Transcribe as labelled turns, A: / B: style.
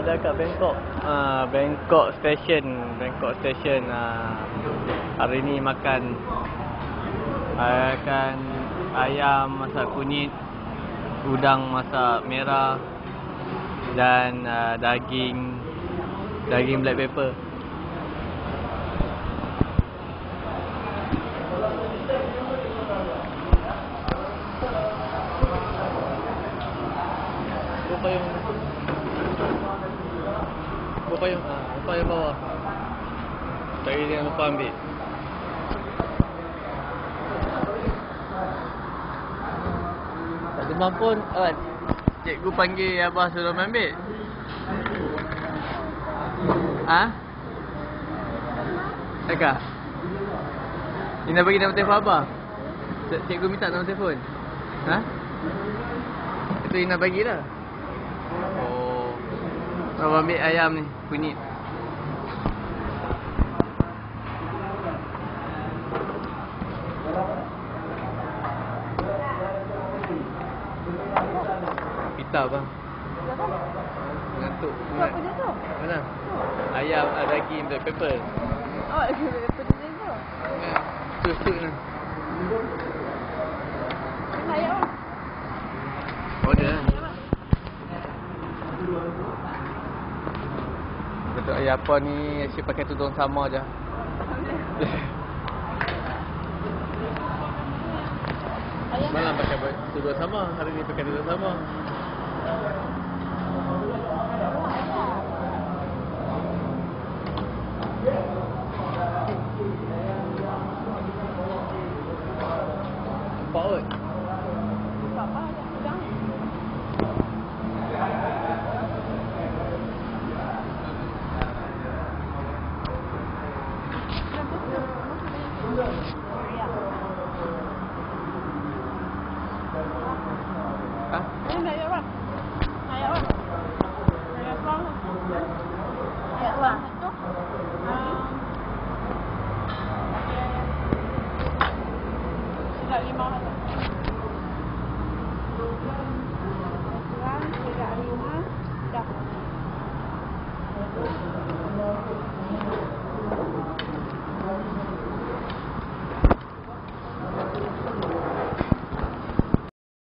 A: ada kat Bangkok. Bangkok Station. Hari ni makan ayam masak kunyit, udang masak merah dan daging black pepper. Upaya bawah. Tadi jangan lupa ambil. Tak demam pun, cikgu panggil abah suruh ambil. Takah? Ina bagi nombor telefon abah. Cikgu minta nombor telefon. Itu Ina bagilah. Abah ambil ayam ni, kunyit. Pita bang. Ngantuk.
B: Apa dia tu?
A: Mana? Ayam, daging, black pepper.
B: Oh, black pepper dia tu.
A: Sus ni.
B: Ayam lah.
A: Oh dia. Betul ayam apa ni asyik pakai tudung sama je. Malam pakai tudung sama, hari ni pakai tudung sama. Nampak kot?
B: Apa yang sedang? Ini ayat apa? Ayat apa? Ayat apa? Ayat apa? Sudah 5